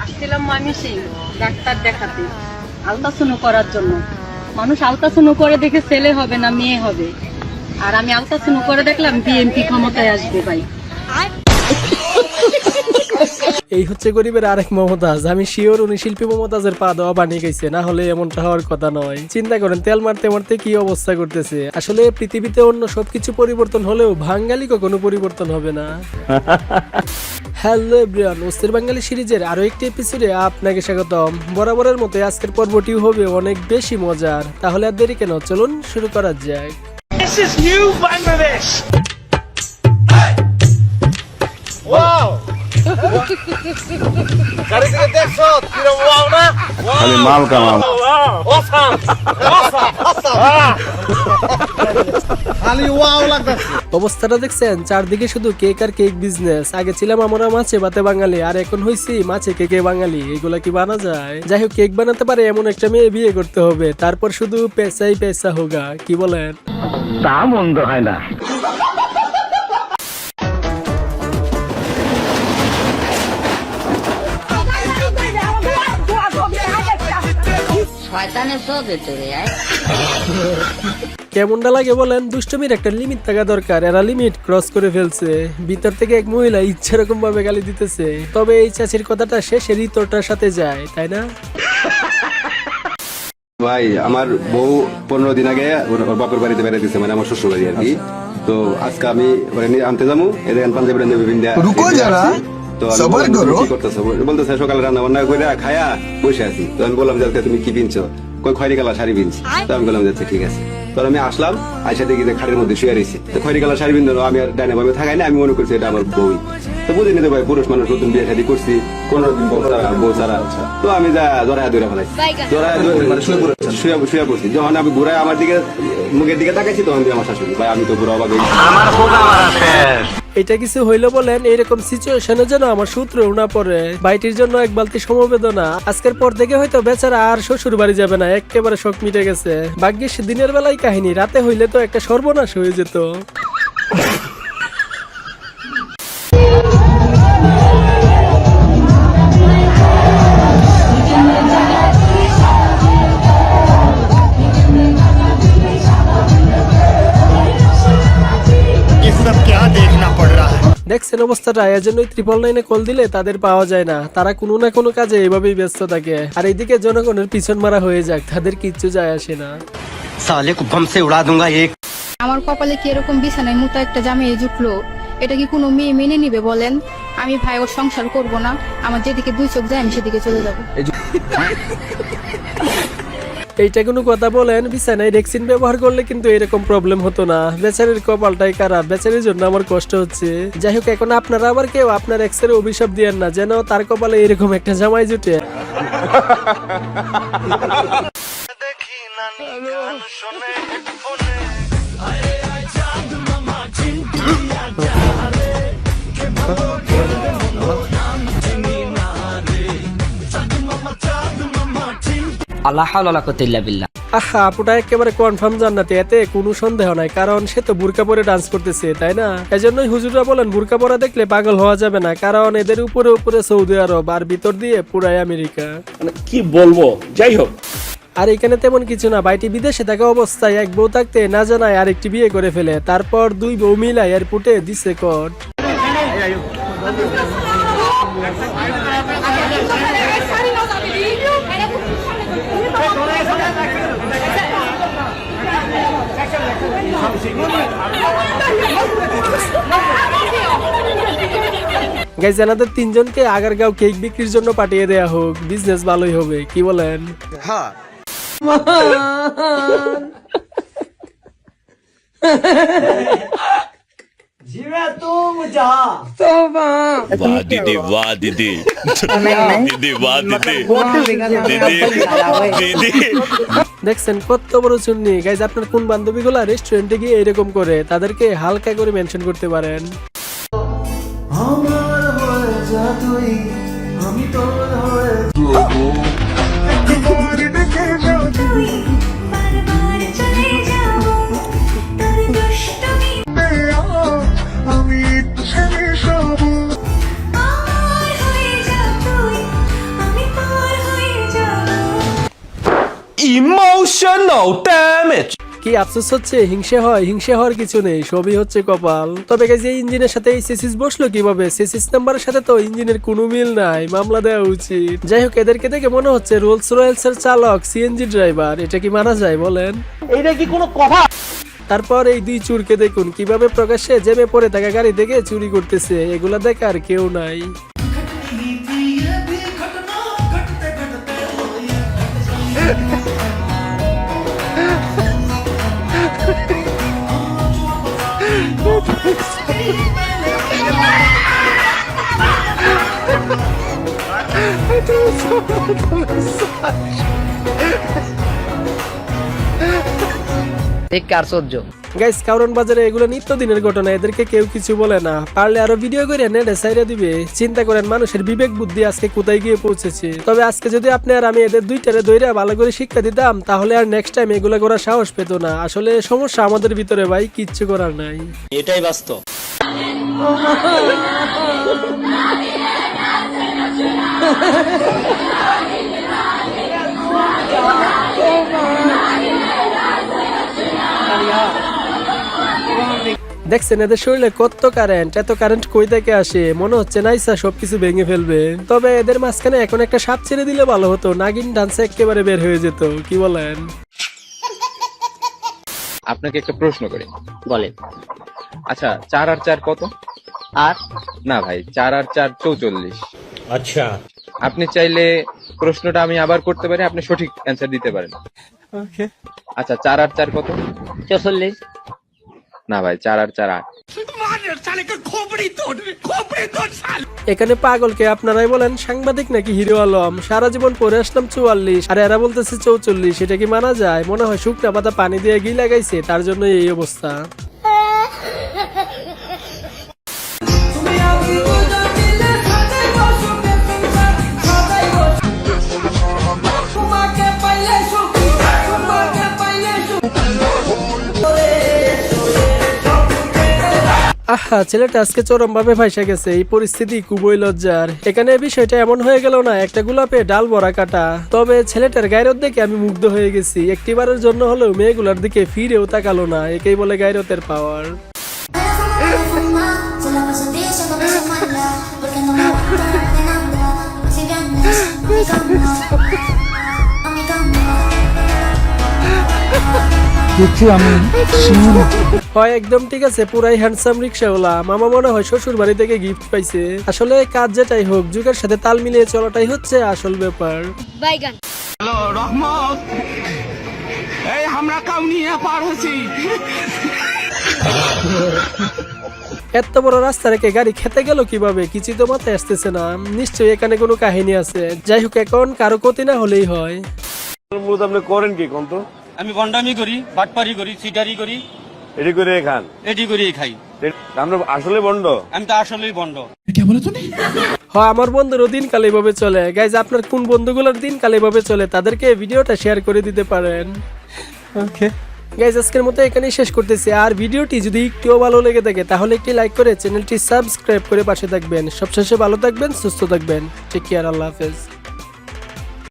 আসছিলাম ময়মনসিং ডাক্তার দেখাতে আলট্রাসাউন্ড করার জন্য। মানুষ আলট্রাসাউন্ড করে দেখে ছেলে হবে না মেয়ে হবে, আর আমি আলট্রাসাউন্ড করে দেখলাম বিএনপি ক্ষমতায় আসবে ভাই। এই হচ্ছে গরিবের আরেক মমতাজ। আমি শিওর উনি শিল্পী মমতাজের পা দেওয়া বানিয়ে গেছে, না হলে এমনটা হওয়ার কথা নয়। চিন্তা করেন তেল মারতে মারতে কি অবস্থা করতেছে। আসলে পৃথিবীতে অন্য সবকিছু পরিবর্তন হলেও বাঙালি কখনো পরিবর্তন হবে না। হ্যালো এভরিওয়ান, অস্থির বাঙালি সিরিজের আরো একটি এপিসোডে আপনাকে স্বাগতম। বরাবরের মতো আজকের পর্বটিও হবে অনেক বেশি মজার। তাহলে আর দেরি কেন, চলুন শুরু করা যাক। This is new Bangladesh. Wow! Karikir dekho, kira wow na? খালি মাল কামাল। Awesome! খালি wow লাগতেছে। অবস্থাটা দেখছেন, চারদিকে শুধু কেক আর কেক বিজনেস। আগে ছিলাম আমরা মাছে ভাতে বাঙালি, আর এখন হইছি মাছে কেকে বাঙালি। এগুলা কি বানা যায়? যাই হোক, কেক বানাতে পারে এমন একটা মেয়ে বিয়ে করতে হবে, তারপর শুধু পেশাই পেশা হোগা। কি বলেন? তা মন্দ হয় না। কেমনটা লাগে বলেন? দুষ্টমির একটা লিমিট থাকা দরকার, এরা লিমিট ক্রস করে ফেলছে। ভিতর থেকে এক মহিলা ইচ্ছা রকম ভাবে গালি দিতেছে। তবে এই চাচির কথাটা শেষের ইতরটার সাথে যায়, তাই না? ভাই আমার বউ 15 দিন আগে ওর বাপের বাড়িতে বেড়াইতেছে, মানে আমার শ্বশুর বাড়ি আর কি। তো আজকে আমি আনতে যাবো, এদের পাঞ্জাবি রুকো যারা, সবার করো। কি করতেছো? বলতেছে সকালে রান্না বান্না করে খায়া বসে আছি। তো আমি বললাম যে আজকে তুমি কি পিনছো? কই খয়রি কালার শাড়ি পিনছি। তো আমি বললাম যাচ্ছে ঠিক আছে। তো আমি আসলাম, আইসা দেখি যে খাটের মধ্যে শুয়ে রয়েছে। তো খয়রি কালার শাড়ি পিনলো, আমি আর ডাইনে ভাবে থাকাই না, আমি মনে করছি এটা আমার বউই। তো বুঝে নিতে ভাই, পুরুষ মানুষ নতুন বিয়ে শাদী করছি, 15 দিন বউ ছাড়া। তো আমি যা জড়ায় ধরে ফেলাইছি, মানে শুয়ে পড়ছি। যখন আমি ঘুরায় আমার দিকে মুখের দিকে তাকাইছি, তখন আমার শাশুড়ি ভাই, আমি তো পুরো অবাক হয়ে গেছি। এটা কিছু হইলো বলেন? এইরকম সিচুয়েশনে যেন আমার সূত্রেও না পড়ে। বাইটির জন্য এক বালতি সমবেদনা। আজকের পর থেকে হয়তো বেচারা আর শ্বশুর বাড়ি যাবে না, একেবারে শখ মিটে গেছে। ভাগ্যিস দিনের বেলায় কাহিনী, রাতে হইলে তো একটা সর্বনাশ হয়ে যেত। ये सब क्या देखना पड़ रहा है? দেখছেন অবস্থাটা? এর জন্যই 999 কল দিলে তাদের পাওয়া যায় না। তারা কোনো না কোনো কাজে এভাবেই ব্যস্ত থাকে। আর এইদিকে জনগণের পিছন মারা হয়ে যাক, তাদের কিচ্ছু যায় আসে না। साले को बम से उड़ा दूंगा एक। আমার কপালে কি এরকম বিছানায় মোটা একটা জামাই জুটলো? এটা কি কোনো মেয়ে মেনে নিবে বলেন? আমি ভাই ওর সংসার করব না। আমার যেদিকে দুই চোখ যায় আমি সেদিকে চলে যাব। এইটা কোনো কথা বলেন? বিছানায় রেক্সিন ব্যবহার করলে কিন্তু এরকম প্রবলেম হতো না। বেচারির কপালটাই খারাপ, বেচারির জন্য আমার কষ্ট হচ্ছে। যাই হোক, এখন আপনারা আবার কেউ আপনার এক্সের অভিশাপ দিয়েন না, যেন তার কপালে এরকম একটা জামাই জুটে। আল্লাহ হাওলা ওয়ালা কুওয়াতা ইল্লা বিল্লাহ। আহা, আপুটা একেবারে কনফার্ম জান্নাতে, এতে কোনো সন্দেহ নাই। কারণ সে তো বুরকা পরে ডান্স করতেছে, তাই না? এজন্যই হুজুররা বলেন বুরকা পরা দেখলে পাগল হওয়া যাবে না, কারণ এদের উপরে উপরে সৌদি আরব, আর ভিতর দিয়ে পুরাই আমেরিকা। কি বলবো, যাই হোক। আর এখানে তেমন কিছু না। ভাইটি বিদেশে থাকা অবস্থায় এক বউ থাকতে না জানায় আরেকটি বিয়ে করে ফেলে। তারপর দুই বউ মিলাই এয়ারপোর্টে দিছে কট। গাইজ, এনাদের তিনজনকে আগারগাঁও কেক বিক্রির জন্য পাঠিয়ে দেয়া হোক, বিজনেস ভালোই হবে। কি বলেন? वाह दीदी, वाह दीदी, दीदी वाह दीदी, दीदी। দেখছেন কত বড় চুন্নি। গাইজ, আপনার কোন বান্ধবীগুলা রেস্টুরেন্টে গিয়ে এরকম করে? তাদেরকে হালকা করে মেনশন করতে পারেন। Emotional damage. কি আফসোস হচ্ছে, হিংসে হয়? হিংসে হওয়ার কিছু নেই, সবই হচ্ছে কপাল। তবে গাইজ এই ইঞ্জিনের সাথে এই সিসিস বসলো কিভাবে? সিসিস নাম্বারের সাথে তো ইঞ্জিনের কোনো মিল নাই, মামলা দেওয়া উচিত। যাই হোক, এদেরকে দেখে মনে হচ্ছে রোলস রয়েলস এর চালক, সিএনজি ড্রাইভার। এটা কি মানা যায় বলেন? এইটা কি কোনো কথা? তারপর এই দুই চুরকে দেখুন কিভাবে প্রকাশ্যে জেমে পড়ে থাকা গাড়ি থেকে চুরি করতেছে। এগুলা দেখার কেউ নাই। গাইস, কারণ বাজারে এগুলো নিত্যদিনের ঘটনা, এদেরকে কেউ কিছু বলে না। পারলে আরো ভিডিও করে নেটে সাইরা দিবে। চিন্তা করেন মানুষের বিবেক বুদ্ধি আজকে কোথায় গিয়ে পৌঁছেছে। তবে আজকে যদি আপনি আর আমি এদের দুইটারে দইরা ভালো করে শিক্ষা দিতাম, তাহলে আর নেক্সট টাইম এগুলো করার সাহস পেত না। আসলে সমস্যা আমাদের ভিতরে ভাই, কিচ্ছু করার নাই। এটাই বাস্তব। দেখছেন এদের শরীরে কত কারেন্ট, এত কারেন্ট কই থেকে আসে? মনে হচ্ছে নাইসা সবকিছু ভেঙে ফেলবে। তবে এদের মাঝখানে এখন একটা সাপ ছেড়ে দিলে ভালো হতো, নাগিন ডান্সে একেবারে বের হয়ে যেত। কি বলেন? আপনাকে একটা প্রশ্ন করি। বলেন। আচ্ছা, 4 আর 4 কত? আর না ভাই, 4 আর 4 44। আচ্ছা, আপনি চাইলে প্রশ্নটা আমি আবার করতে পারি, আপনি সঠিক অ্যান্সার দিতে পারেন। ওকে। আচ্ছা, 4 আর 4 কত? 44। না ভাই, 4 আর 4 8। এখানে পাগলকে আপনারাই বলেন, সাংবাদিক নাকি হিরো আলম? সারা জীবন পরে আসলাম 44 আর এরা বলতেছে 44। এটা কি মানা যায়? মনে হয় শুকনা পাতা পানি দিয়ে গিয়ে লাগাইছে, তার জন্য এই অবস্থা। আহা, ছেলেটা আজকে চরম ভাবে ফাইসা গেছে। এই পরিস্থিতি খুবই লজ্জার। এখানে বিষয়টা এমন হয়ে গেল না, একটা গোলাপে ডাল ভরা কাটা। তবে ছেলেটার গায়রত দেখে আমি মুগ্ধ হয়ে গেছি। একটিবারের জন্য হলেও মেয়েগুলার দিকে ফিরেও তাকালো না। একেই বলে গায়রতের পাওয়ার। হয় একদম ঠিক আছে, পুরাই হ্যান্ডসাম রিক্সাওয়ালা মামা। মনে হয় শ্বশুর বাড়ি থেকে গিফট পাইছে। আসলে কাজ যেটাই হোক, যুগের সাথে তাল মিলিয়ে চলাটাই হচ্ছে আসল ব্যাপার। হ্যালো রহমত, এই আমরা কাউনিয়া পার হচ্ছি। এত বড় রাস্তা রেখে গাড়ি খেতে গেল কিভাবে? কিছুই তো মাথায় আসতেছে না। নিশ্চয়ই এখানে কোনো কাহিনী আছে। যাই হোক, এখন কারো ক্ষতি না হলেই হয়। আপনি করেন কি কোন তো? আমি বন্ডামি করি, বাটপারি করি, সিটারি করি, এটি করে খান, এটি করি খাই। আমরা আসলে বন্ড? আমি তো আসলেই বন্ড। হ্যাঁ, আমার বন্ধুরও দিনকাল এইভাবে চলে। গাইজ, আপনার কোন বন্ধুগুলোর দিনকাল এইভাবে চলে তাদেরকে ভিডিওটা শেয়ার করে দিতে পারেন। ওকে গাইজ, আজকের মতো এখানেই শেষ করতেছি। আর ভিডিওটি যদি একটুও ভালো লেগে থাকে তাহলে একটি লাইক করে চ্যানেলটি সাবস্ক্রাইব করে পাশে থাকবেন। সবশেষে ভালো থাকবেন, সুস্থ থাকবেন। টেক কেয়ার, আল্লাহ হাফেজ।